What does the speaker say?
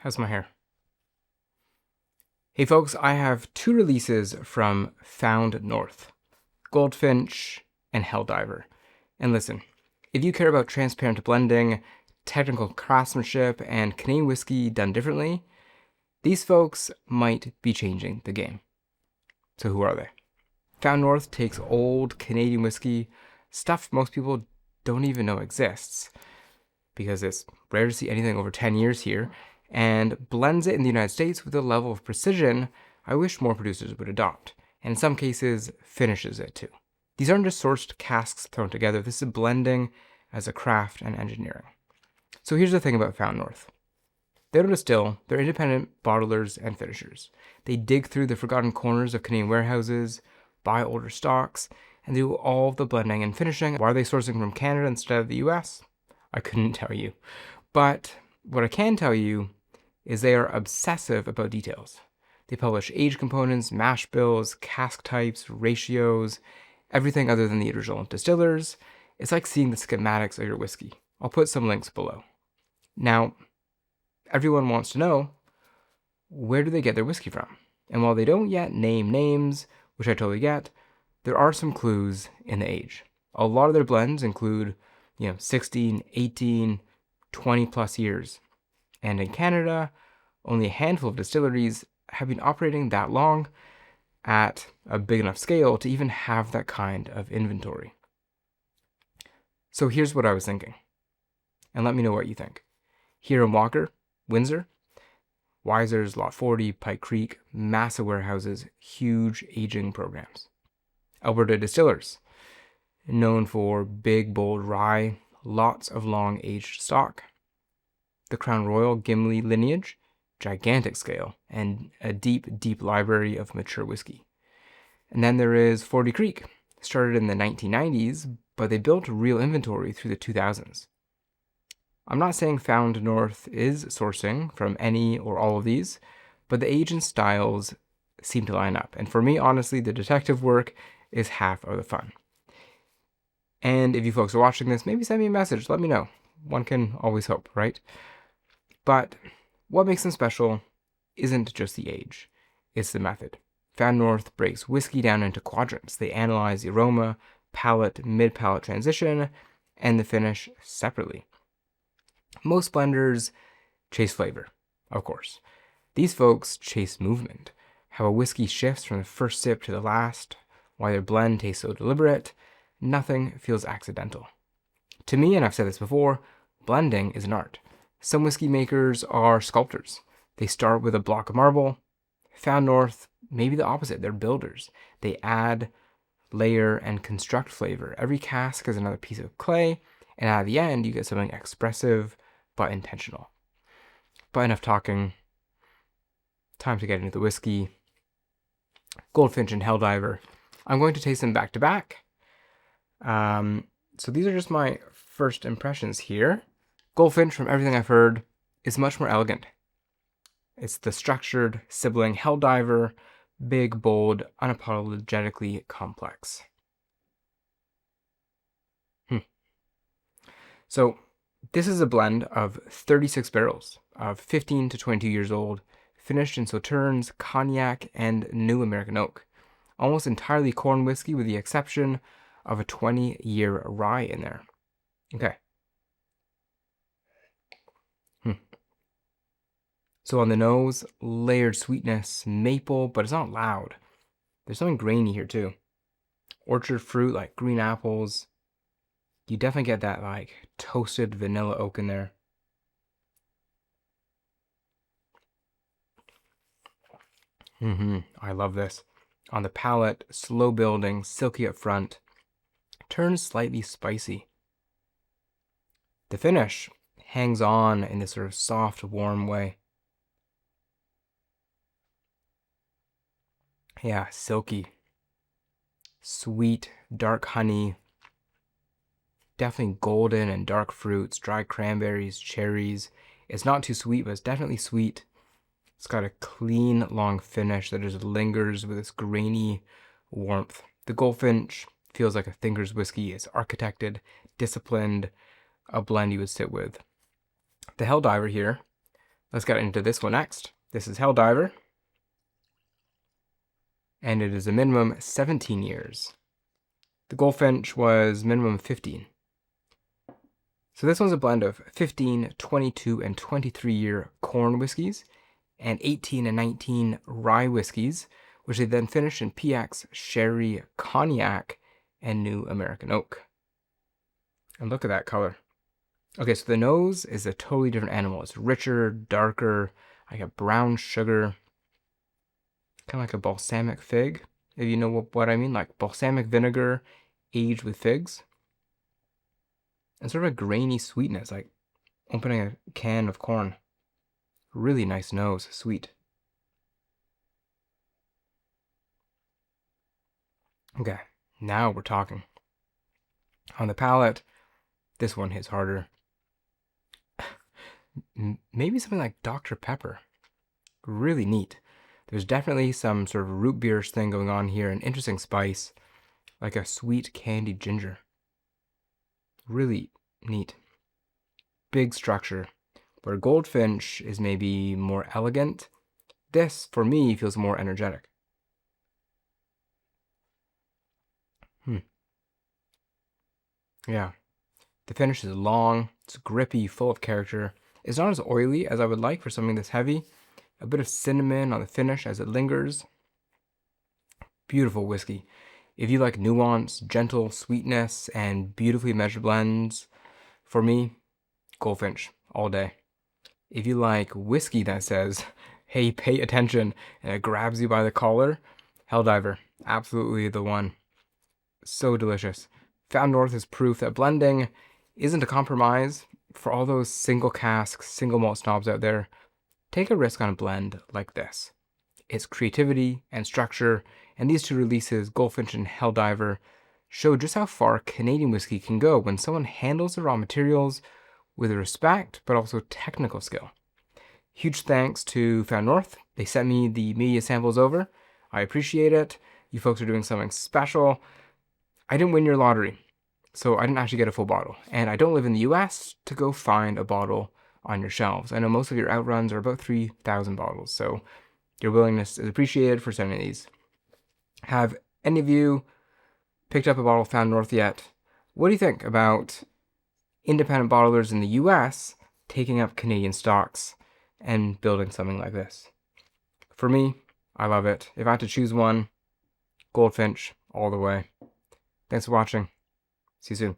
How's my hair? Hey folks, I have two releases from Found North, Goldfinch and Hell Diver. And listen, if you care about transparent blending, technical craftsmanship, and Canadian whiskey done differently, these folks might be changing the game. So who are they? Found North takes old Canadian whiskey, stuff most people don't even know exists, because it's rare to see anything over 10 years here, and blends it in the United States with a level of precision I wish more producers would adopt, and in some cases, finishes it too. These aren't just sourced casks thrown together, this is blending as a craft and engineering. So here's the thing about Found North. They don't distill, they're independent bottlers and finishers. They dig through the forgotten corners of Canadian warehouses, buy older stocks, and do all of the blending and finishing. Why are they sourcing from Canada instead of the US? I couldn't tell you. But what I can tell you is they are obsessive about details. They publish age components, mash bills, cask types, ratios, everything other than the original distillers. It's like seeing the schematics of your whiskey. I'll put some links below. Now, everyone wants to know, where do they get their whiskey from? And while they don't yet name names, which I totally get, there are some clues in the age. A lot of their blends include 16, 18, 20 plus years. And in Canada, only a handful of distilleries have been operating that long at a big enough scale to even have that kind of inventory. So here's what I was thinking, and let me know what you think. Here in Walker, Windsor, Wiser's, Lot 40, Pike Creek, massive warehouses, huge aging programs. Alberta Distillers, known for big, bold rye, lots of long-aged stock. The Crown Royal Gimli lineage, gigantic scale, and a deep, deep library of mature whiskey. And then there is 40 Creek, started in the 1990s, but they built real inventory through the 2000s. I'm not saying Found North is sourcing from any or all of these, but the age and styles seem to line up. And for me, honestly, the detective work is half of the fun. And if you folks are watching this, maybe send me a message, let me know. One can always hope, right? But what makes them special isn't just the age, it's the method. Found North breaks whiskey down into quadrants. They analyze the aroma, palate, mid-palate transition, and the finish separately. Most blenders chase flavor, of course. These folks chase movement, how a whiskey shifts from the first sip to the last, why their blend tastes so deliberate. Nothing feels accidental. To me, and I've said this before, blending is an art. Some whiskey makers are sculptors. They start with a block of marble. Found North, maybe the opposite, they're builders. They add, layer, and construct flavor. Every cask is another piece of clay, and at the end, you get something expressive but intentional. But enough talking. Time to get into the whiskey. Goldfinch and Hell Diver. I'm going to taste them back to back. So these are just my first impressions here. Goldfinch, from everything I've heard, is much more elegant. It's the structured sibling. Hell Diver, big, bold, unapologetically complex. So this is a blend of 36 barrels of 15 to 22 years old, finished in Sauternes, Cognac, and New American Oak. Almost entirely corn whiskey with the exception of a 20-year rye in there. Okay. So on the nose, layered sweetness, maple, but it's not loud. There's something grainy here too. Orchard fruit like green apples. You definitely get that like toasted vanilla oak in there. I love this. On the palate, slow building, silky up front, turns slightly spicy. The finish hangs on in this sort of soft, warm way. Yeah, silky, sweet, dark honey, definitely golden and dark fruits, dry cranberries, cherries. It's not too sweet, but it's definitely sweet. It's got a clean, long finish that just lingers with this grainy warmth. The Goldfinch feels like a thinker's whiskey. It's architected, disciplined, a blend you would sit with. The Hell Diver here Let's get into this one next. This is Hell Diver, and it is a minimum 17 years. The Goldfinch was minimum 15. So this one's a blend of 15, 22, and 23-year corn whiskies, and 18 and 19 rye whiskies, which they then finish in PX, sherry, cognac, and new American oak. And look at that color. Okay, so the nose is a totally different animal. It's richer, darker, like a brown sugar, kind of like a balsamic fig, if you know what I mean, like balsamic vinegar aged with figs. And sort of a grainy sweetness, like opening a can of corn. Really nice nose, sweet. Okay, now we're talking. On the palate, this one hits harder. Maybe something like Dr. Pepper. Really neat. There's definitely some sort of root beerish thing going on here, an interesting spice, like a sweet candied ginger. Really neat. Big structure. Where Goldfinch is maybe more elegant, this, for me, feels more energetic. Yeah. The finish is long, it's grippy, full of character. It's not as oily as I would like for something this heavy. A bit of cinnamon on the finish as it lingers. Beautiful whiskey. If you like nuance, gentle sweetness, and beautifully measured blends, for me, Goldfinch, all day. If you like whiskey that says, hey, pay attention, and it grabs you by the collar, Hell Diver, absolutely the one. So delicious. Found North is proof that blending isn't a compromise. For all those single cask, single malt snobs out there, take a risk on a blend like this. Its creativity and structure, and these two releases, Goldfinch and Hell Diver, show just how far Canadian whiskey can go when someone handles the raw materials with respect, but also technical skill. Huge thanks to Found North. They sent me the media samples over. I appreciate it. You folks are doing something special. I didn't win your lottery, so I didn't actually get a full bottle. And I don't live in the US to go find a bottle on your shelves. I know most of your outruns are about 3,000 bottles, so your willingness is appreciated for sending these. Have any of you picked up a bottle of Found North yet? What do you think about independent bottlers in the US taking up Canadian stocks and building something like this? For me, I love it. If I had to choose one, Goldfinch all the way. Thanks for watching. See you soon.